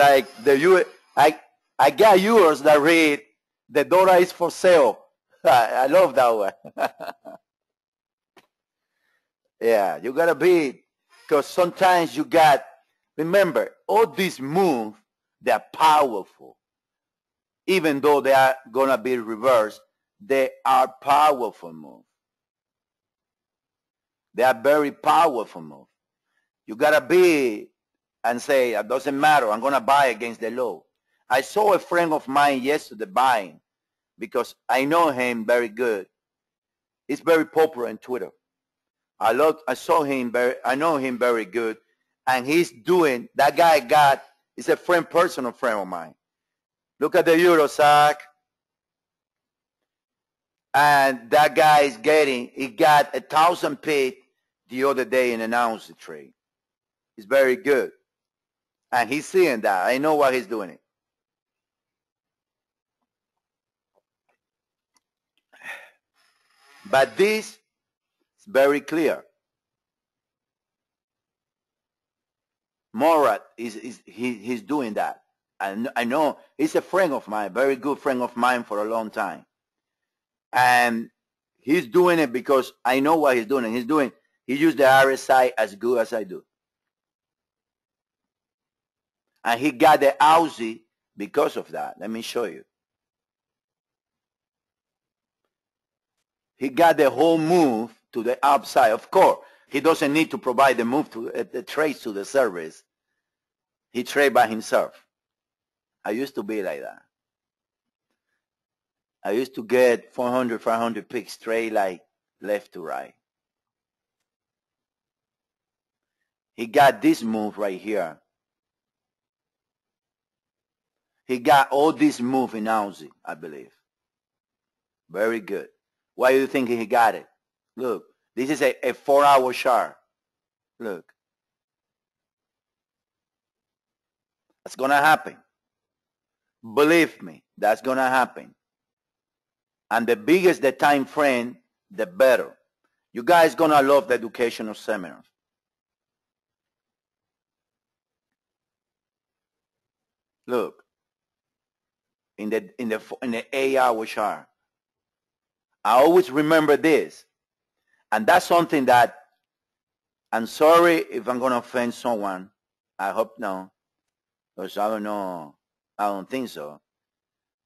S1: like I got yours that read the dollar is for sale. I love that one. Yeah, you gotta be, because sometimes you got, remember, all these moves, they're powerful. Even though they are gonna be reversed, they are powerful moves. They are very powerful moves. You gotta be and say, it doesn't matter, I'm gonna buy against the low. I saw a friend of mine yesterday buying because I know him very good. He's very popular on Twitter. I know him very good, and he's doing, that guy he's a personal friend of mine. Look at the euro, Zach. And that guy he got 1,000 pip the other day and announced the trade. He's very good. And he's seeing that. I know why he's doing it. But this is very clear. Morat he's doing that. And I know he's a friend of mine, very good friend of mine for a long time. And he's doing it because I know what he's doing. He used the RSI as good as I do. And he got the Aussie because of that. Let me show you. He got the whole move to the upside. Of course, he doesn't need to provide the move to the trades to the service. He trade by himself. I used to be like that. I used to get 400, 500 picks straight, like left to right. He got this move right here. He got all this move in Aussie, I believe. Very good. Why do you think he got it? Look, this is a 4-hour chart. Look. That's going to happen. Believe me, that's going to happen. And the bigger the time frame, the better. You guys going to love the educational seminars. Look, in the 8-hour chart. I always remember this. And that's something that, I'm sorry if I'm going to offend someone. I hope no. Because I don't know. I don't think so.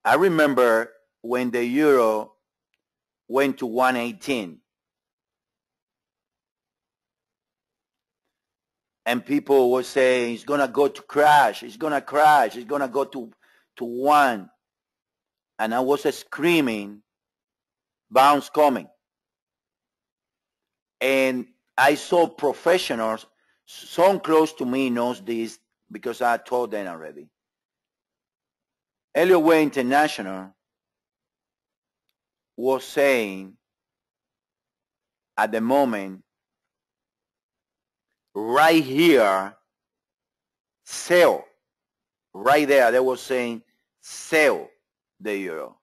S1: I remember when the euro went to 118. And people were saying it's going to go to crash. It's going to crash. It's going to go to 1. And I was screaming, bounce coming. And I saw professionals, some close to me knows this because I told them already. Elliott Wave International was saying at the moment, right here, sell. Right there, they were saying, sell the euro.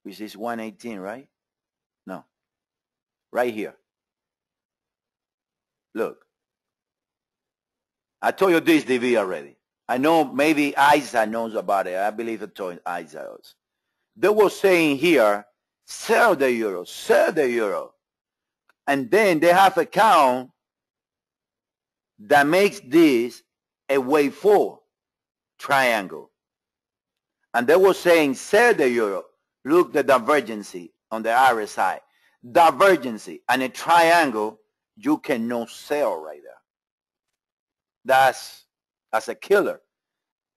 S1: Which is 118, right? No. Right here. Look. I told you this DV already. I know maybe Isa knows about it. I believe I told Isa also. They were saying here, sell the euro, sell the euro. And then they have a count that makes this a wave 4 triangle. And they were saying, sell the euro. Look the divergency on the RSI. Divergency and a triangle, you cannot sell right there. That's a killer.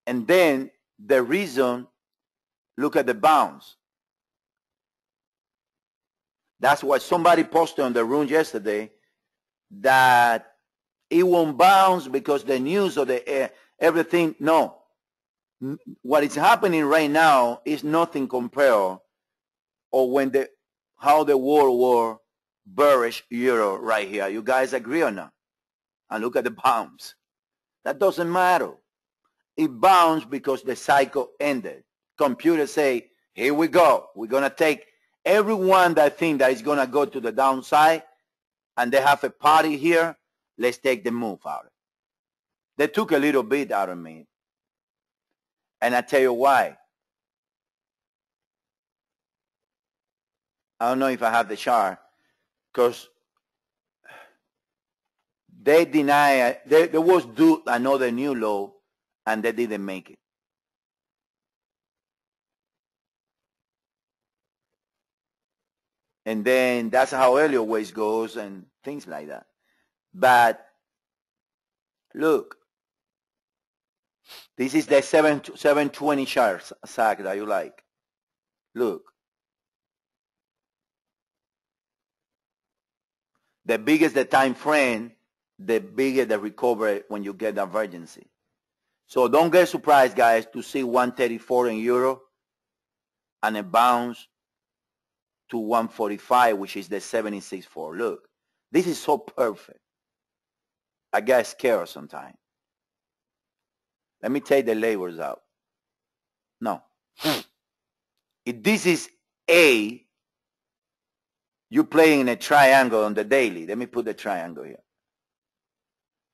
S1: And then the reason, look at the bounce. That's what somebody posted on the room yesterday, that it won't bounce because the news of the everything. No. What is happening right now is nothing compared or when how the World War bearish euro right here. You guys agree or not? And look at the bounce. That doesn't matter. It bounced because the cycle ended. Computers say, here we go. We're going to take everyone that think that is going to go to the downside, and they have a party here. let's take the move out. They took a little bit out of me. And I tell you why. I don't know if I have the chart, because they deny, there was due another new low, and they didn't make it. And then that's how Elliott Wave goes and things like that. But look, this is the 720 chart, Zach, that you like. Look. The bigger the time frame, the bigger the recovery when you get divergency. So don't get surprised, guys, to see 134 in euro and a bounce to 145, which is the 76.4. Look, this is so perfect. I get scared sometimes. Let me take the labels out. No. If this is A, you're playing in a triangle on the daily. Let me put the triangle here.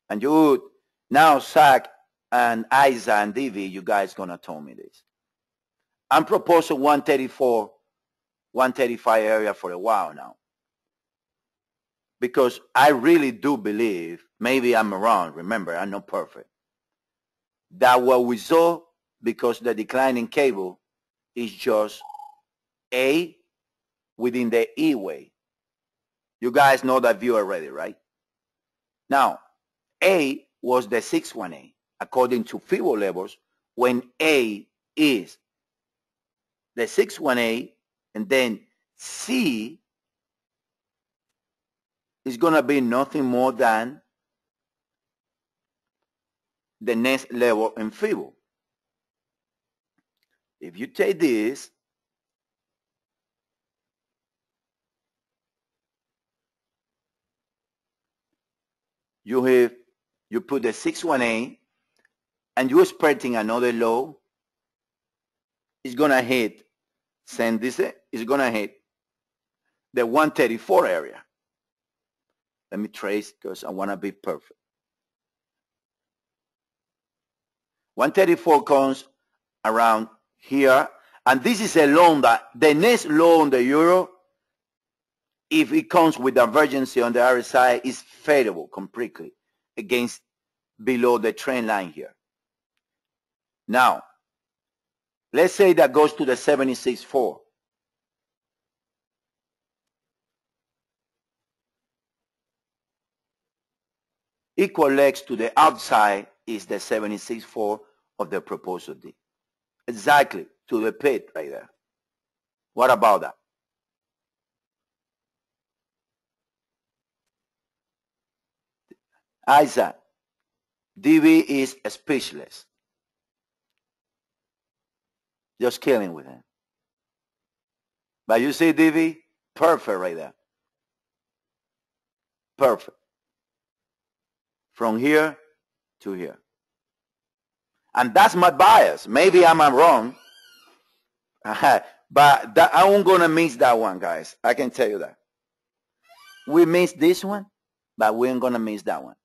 S1: And you would, now Zach and Isa and Divi, you guys gonna tell me this. I'm proposing 134, 135 area for a while now. Because I really do believe, maybe I'm wrong, remember, I'm not perfect, that what we saw, because the declining cable is just A within the E way. You guys know that view already, right? Now, A was the 618 according to FIBO levels, when A is the 618, and then C is going to be nothing more than the next level in FIBO. If you take this, you put the 618, and you're expecting another low. It's going to hit, send this, it's going to hit the 134 area. Let me trace because I want to be perfect. 134 comes around here, and this is a low that the next low on the euro, if it comes with divergence on the RSI, is favorable completely against below the trend line here. Now, let's say that goes to the 76.4. Equal legs to the outside is the 76.4 of the proposal D. Exactly, to the pit right there. What about that? Isaac, DV is speechless. Just killing with him. But you see DV? Perfect right there. Perfect. From here to here. And that's my bias. Maybe I'm wrong. But I'm going to miss that one, guys. I can tell you that. We missed this one, but we ain't going to miss that one.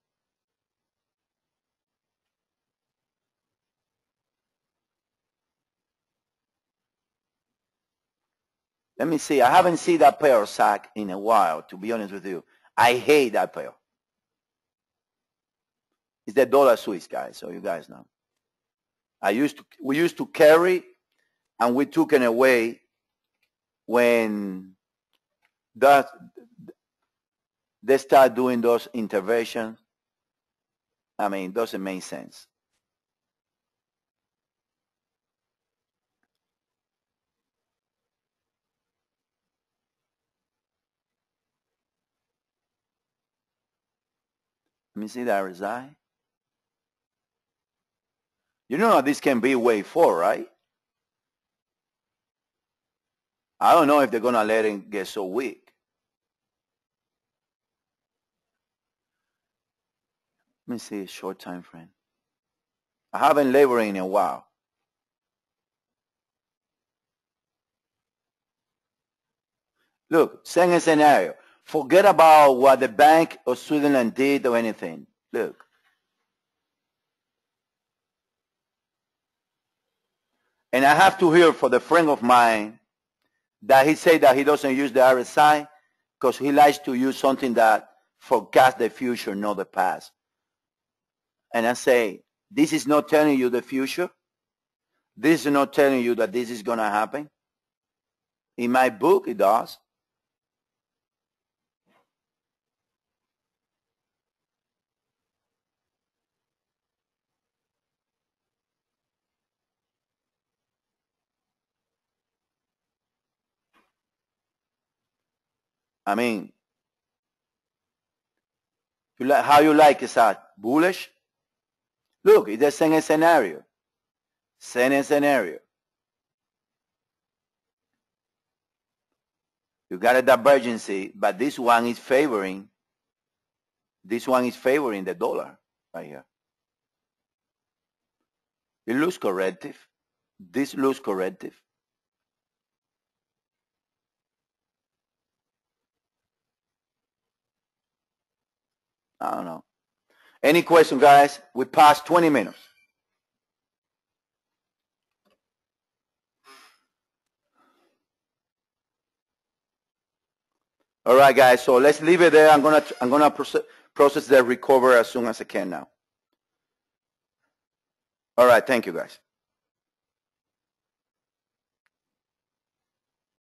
S1: Let me see. I haven't seen that pair, Zach, in a while, to be honest with you. I hate that pair. It's the dollar Swiss, guys, so you guys know. We used to carry, and we took it away when they start doing those interventions. I mean, it doesn't make sense. Let me see the RSI. You know this can be wave 4, right? I don't know if they're going to let it get so weak. Let me see a short time frame. I haven't labored in a while. Look, same scenario. Forget about what the Bank of Switzerland did or anything. Look. And I have to hear for the friend of mine that he said that he doesn't use the RSI because he likes to use something that forecasts the future, not the past. And I say, this is not telling you the future. This is not telling you that this is going to happen. In my book, it does. I mean, how you like is that? Bullish? Look, it's the same scenario. Same scenario. You got a divergency, but this one is favoring the dollar right here. It looks corrective. This looks corrective. I don't know. Any question, guys? We passed 20 minutes. All right, guys. So let's leave it there. I'm gonna process the recovery as soon as I can now. All right. Thank you, guys.